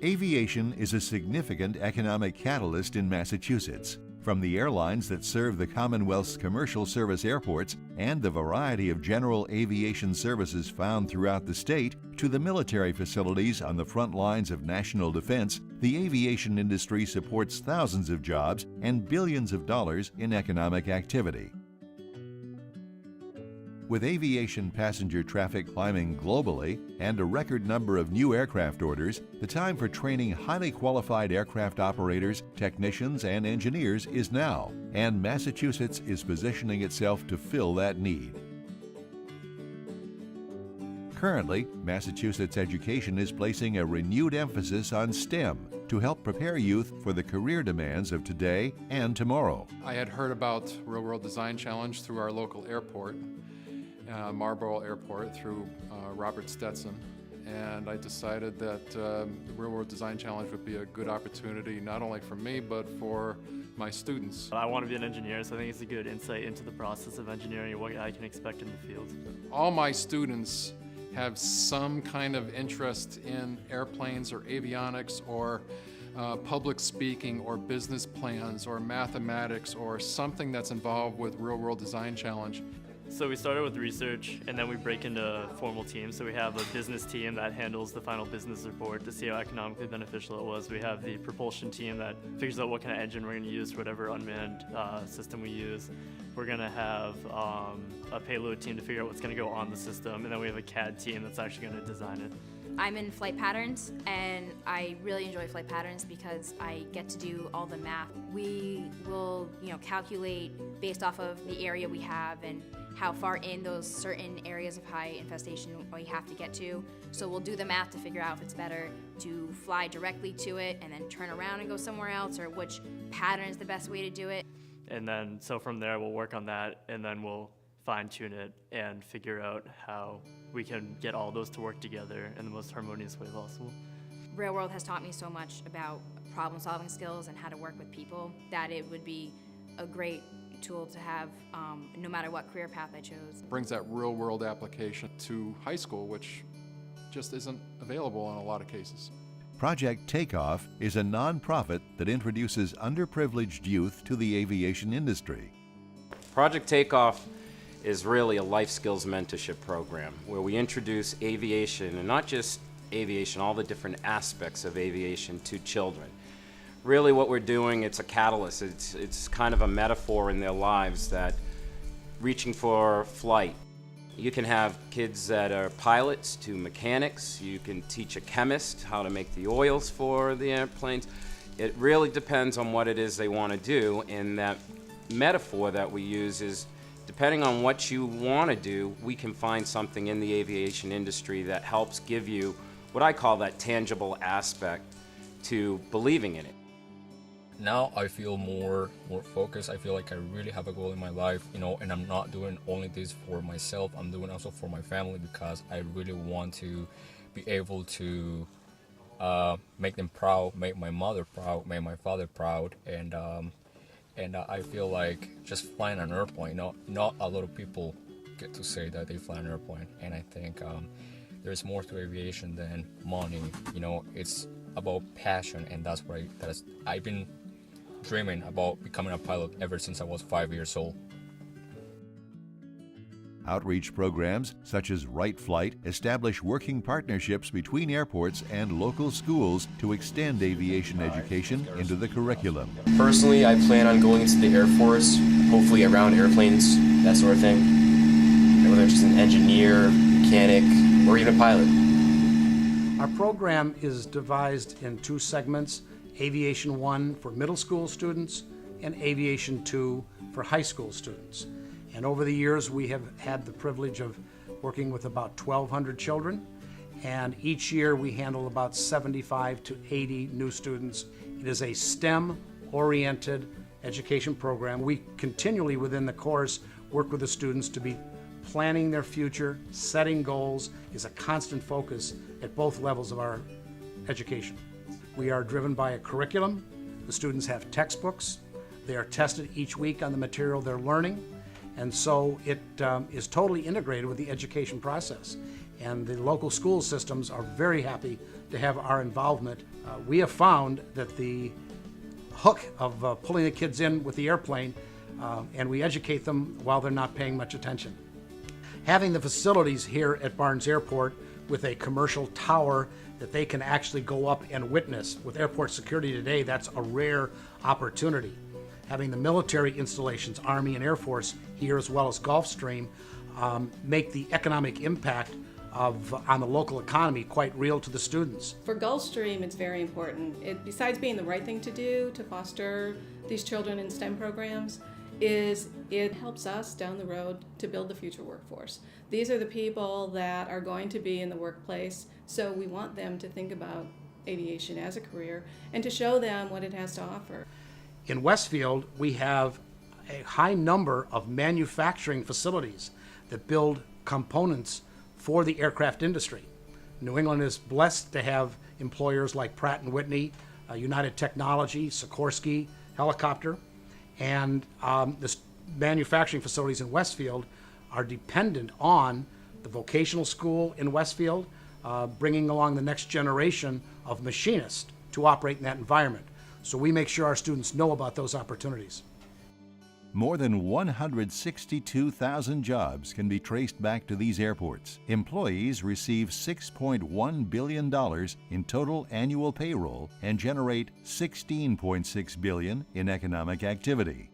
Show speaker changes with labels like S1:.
S1: Aviation is a significant economic catalyst in Massachusetts. From the airlines that serve the Commonwealth's commercial service airports and the variety of general aviation services found throughout the state, to the military facilities on the front lines of national defense, the aviation industry supports thousands of jobs and billions of dollars in economic activity. With aviation passenger traffic climbing globally and a record number of new aircraft orders, the time for training highly qualified aircraft operators, technicians, and engineers is now, and Massachusetts is positioning itself to fill that need. Currently, Massachusetts education is placing a renewed emphasis on STEM to help prepare youth for the career demands of today and tomorrow.
S2: I had heard about Real World Design Challenge through our local airport, Marlborough Airport, through Robert Stetson, and I decided that the Real World Design Challenge would be a good opportunity not only for me but for my students.
S3: I want to be an engineer, so I think it's a good insight into the process of engineering and what I can expect in the field.
S2: All my students have some kind of interest in airplanes or avionics or public speaking or business plans or mathematics or something that's involved with Real World Design Challenge.
S3: So we started with research, and then we break into formal teams. So we have a business team that handles the final business report to see how economically beneficial it was. We have the propulsion team that figures out what kind of engine we're going to use for whatever unmanned system we use. We're going to have a payload team to figure out what's going to go on the system, and then we have a CAD team that's actually going to design it.
S4: I'm in flight patterns, and I really enjoy flight patterns because I get to do all the math. We will, calculate based off of the area we have and how far in those certain areas of high infestation we have to get to. So we'll do the math to figure out if it's better to fly directly to it and then turn around and go somewhere else, or which pattern is the best way to do it.
S3: And then, so from there, we'll work on that, and then we'll fine-tune it and figure out how we can get all those to work together in the most harmonious way possible.
S4: Real World has taught me so much about problem-solving skills and how to work with people that it would be a great tool to have no matter what career path I chose.
S2: It brings that real-world application to high school, which just isn't available in a lot of cases.
S1: Project Takeoff is a nonprofit that introduces underprivileged youth to the aviation industry.
S5: Project Takeoff is really a life skills mentorship program where we introduce aviation, and not just aviation, all the different aspects of aviation to children. Really what we're doing, it's a catalyst, it's kind of a metaphor in their lives that reaching for flight. You can have kids that are pilots to mechanics, you can teach a chemist how to make the oils for the airplanes. It really depends on what it is they want to do, and that metaphor that we use is depending on what you want to do, we can find something in the aviation industry that helps give you what I call that tangible aspect to believing in it.
S6: Now I feel more focused. I feel like I really have a goal in my life, and I'm not doing only this for myself, I'm doing also for my family, because I really want to be able to make them proud, make my mother proud, make my father proud, and I feel like just flying an airplane, not a lot of people get to say that they fly an airplane, and I think there's more to aviation than money. It's about passion, and that's what I've been dreaming about becoming a pilot ever since I was 5 years old.
S1: Outreach programs such as Right Flight establish working partnerships between airports and local schools to extend aviation education into the curriculum.
S7: Personally, I plan on going into the Air Force, hopefully around airplanes, that sort of thing. Whether it's just an engineer, mechanic, or even a pilot.
S8: Our program is devised in two segments: Aviation 1 for middle school students and Aviation 2 for high school students. And over the years, we have had the privilege of working with about 1,200 children, and each year we handle about 75 to 80 new students. It is a STEM-oriented education program. We continually, within the course, work with the students to be planning their future. Setting goals is a constant focus at both levels of our education. We are driven by a curriculum. The students have textbooks. They are tested each week on the material they're learning. And so it is totally integrated with the education process. and the local school systems are very happy to have our involvement. We have found that the hook of pulling the kids in with the airplane, and we educate them while they're not paying much attention. Having the facilities here at Barnes Airport with a commercial tower that they can actually go up and witness. With airport security today, that's a rare opportunity. Having the military installations, Army and Air Force here, as well as Gulfstream, make the economic impact on the local economy quite real to the students.
S9: For Gulfstream, it's very important. Besides being the right thing to do to foster these children in STEM programs, it helps us down the road to build the future workforce. These are the people that are going to be in the workplace, so we want them to think about aviation as a career and to show them what it has to offer.
S8: In Westfield, we have a high number of manufacturing facilities that build components for the aircraft industry. New England is blessed to have employers like Pratt & Whitney, United Technology, Sikorsky Helicopter, and the manufacturing facilities in Westfield are dependent on the vocational school in Westfield, bringing along the next generation of machinists to operate in that environment. So we make sure our students know about those opportunities.
S1: More than 162,000 jobs can be traced back to these airports. Employees receive $6.1 billion in total annual payroll and generate $16.6 billion in economic activity.